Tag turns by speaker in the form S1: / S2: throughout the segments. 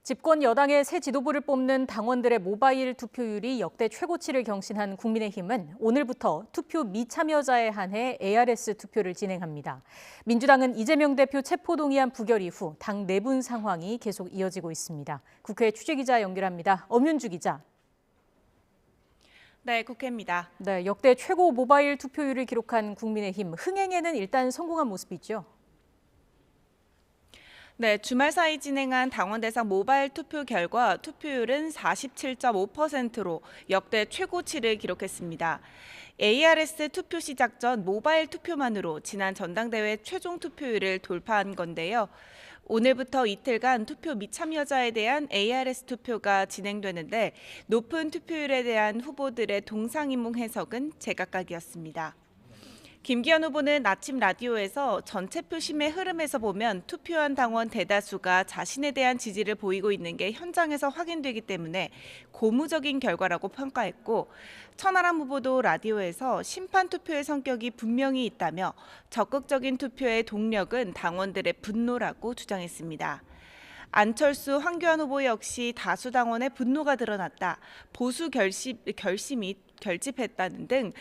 S1: 집권 여당의 새 지도부를 뽑는 당원들의 모바일 투표율이 역대 최고치를 경신한 국민의힘은 오늘부터 투표 미참여자에 한해 ARS 투표를 진행합니다. 민주당은 이재명 대표 체포동의안 부결 이후 당 내분 상황이 계속 이어지고 있습니다. 국회 취재기자 연결합니다. 엄윤주 기자.
S2: 네, 국회입니다.
S1: 네, 역대 최고 모바일 투표율을 기록한 국민의힘 흥행에는 일단 성공한 모습이죠.
S2: 네, 주말 사이 진행한 당원 대상 모바일 투표 결과 투표율은 47.5%로 역대 최고치를 기록했습니다. ARS 투표 시작 전 모바일 투표만으로 지난 전당대회 최종 투표율을 돌파한 건데요. 오늘부터 이틀간 투표 미참여자에 대한 ARS 투표가 진행되는데 높은 투표율에 대한 후보들의 동상이몽 해석은 제각각이었습니다. 김기현 후보는 아침 라디오에서 전체 표심의 흐름에서 보면 투표한 당원 대다수가 자신에 대한 지지를 보이고 있는 게 현장에서 확인되기 때문에 고무적인 결과라고 평가했고, 천하람 후보도 라디오에서 심판 투표의 성격이 분명히 있다며 적극적인 투표의 동력은 당원들의 분노라고 주장했습니다. 안철수, 황교안 후보 역시 다수 당원의 분노가 드러났다, 보수 결심이 결집했다는 등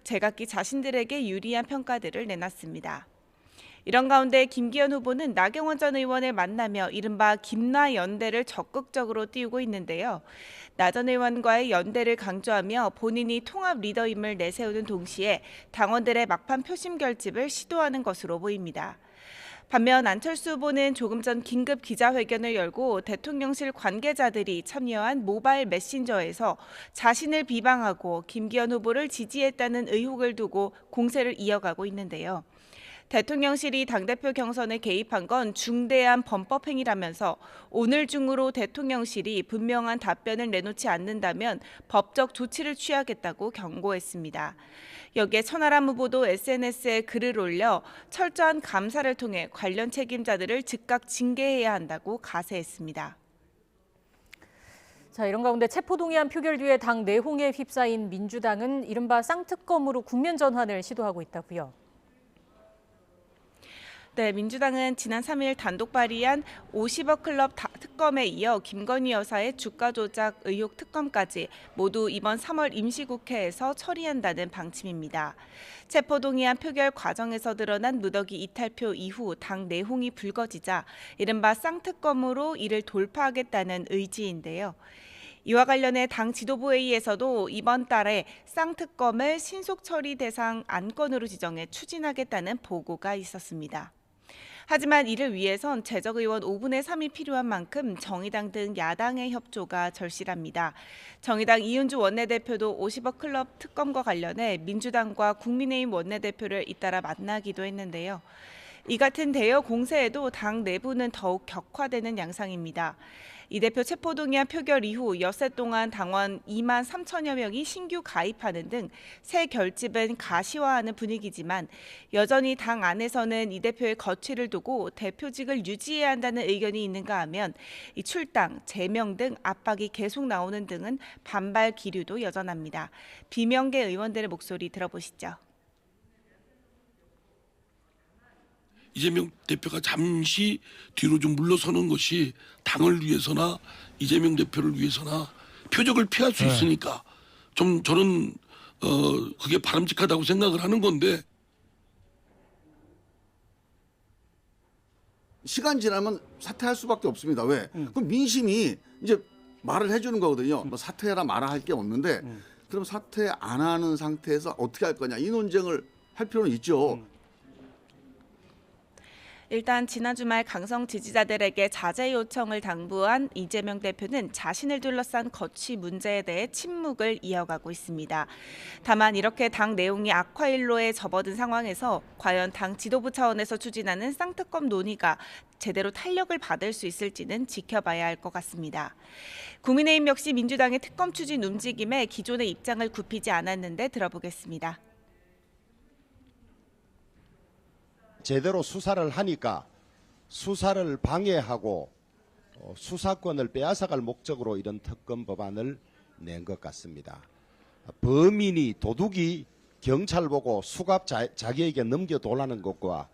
S2: 제각기 자신들에게 유리한 평가들을 내놨습니다. 이런 가운데 김기현 후보는 나경원 전 의원을 만나며 이른바 김나 연대를 적극적으로 띄우고 있는데요. 나 전 의원과의 연대를 강조하며 본인이 통합 리더임을 내세우는 동시에 당원들의 막판 표심 결집을 시도하는 것으로 보입니다. 반면 안철수 후보는 조금 전 긴급 기자회견을 열고 대통령실 관계자들이 참여한 모바일 메신저에서 자신을 비방하고 김기현 후보를 지지했다는 의혹을 두고 공세를 이어가고 있는데요. 대통령실이 당대표 경선에 개입한 건 중대한 범법행위라면서 오늘 중으로 대통령실이 분명한 답변을 내놓지 않는다면 법적 조치를 취하겠다고 경고했습니다. 여기에 천하람 후보도 SNS에 글을 올려 철저한 감사를 통해 관련 책임자들을 즉각 징계해야 한다고 가세했습니다.
S1: 자, 이런 가운데 체포동의안 표결 뒤에 당 내홍에 휩싸인 민주당은 이른바 쌍특검으로 국면 전환을 시도하고 있다고요.
S2: 네, 민주당은 지난 3일 단독 발의한 50억 클럽 특검에 이어 김건희 여사의 주가 조작 의혹 특검까지 모두 이번 3월 임시국회에서 처리한다는 방침입니다. 체포동의안 표결 과정에서 드러난 누더기 이탈표 이후 당 내홍이 불거지자 이른바 쌍특검으로 이를 돌파하겠다는 의지인데요. 이와 관련해 당 지도부회의에서도 이번 달에 쌍특검을 신속 처리 대상 안건으로 지정해 추진하겠다는 보고가 있었습니다. 하지만 이를 위해선 재적의원 5분의 3이 필요한 만큼 정의당 등 야당의 협조가 절실합니다. 정의당 이은주 원내대표도 50억 클럽 특검과 관련해 민주당과 국민의힘 원내대표를 잇따라 만나기도 했는데요. 이 같은 대여 공세에도 당 내부는 더욱 격화되는 양상입니다. 이 대표 체포동의안 표결 이후 엿새 동안 당원 2만 3천여 명이 신규 가입하는 등 새 결집은 가시화하는 분위기지만 여전히 당 안에서는 이 대표의 거취를 두고 대표직을 유지해야 한다는 의견이 있는가 하면 이 출당, 제명 등 압박이 계속 나오는 등은 반발 기류도 여전합니다. 비명계 의원들의 목소리 들어보시죠.
S3: 이재명 대표가 잠시 뒤로 좀 물러서는 것이 당을 위해서나 이재명 대표를 위해서나 표적을 피할 수 있으니까 좀 저는 그게 바람직하다고 생각을 하는 건데.
S4: 시간 지나면 사퇴할 수밖에 없습니다. 왜? 그럼 민심이 이제 말을 해주는 거거든요. 뭐 사퇴해라 말아 할 게 없는데 그럼 사퇴 안 하는 상태에서 어떻게 할 거냐 이 논쟁을 할 필요는 있죠.
S2: 일단 지난 주말 강성 지지자들에게 자제 요청을 당부한 이재명 대표는 자신을 둘러싼 거취 문제에 대해 침묵을 이어가고 있습니다. 다만 이렇게 당 내용이 악화일로에 접어든 상황에서 과연 당 지도부 차원에서 추진하는 쌍특검 논의가 제대로 탄력을 받을 수 있을지는 지켜봐야 할 것 같습니다. 국민의힘 역시 민주당의 특검 추진 움직임에 기존의 입장을 굽히지 않았는데 들어보겠습니다.
S5: 제대로 수사를 하니까 수사를 방해하고 수사권을 빼앗아갈 목적으로 이런 특검 법안을 낸 것 같습니다. 범인이 도둑이 경찰 보고 수갑 자기에게 넘겨달라는 것과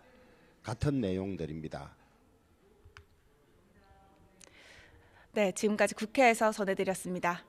S5: 같은 내용들입니다.
S2: 네, 지금까지 국회에서 전해드렸습니다.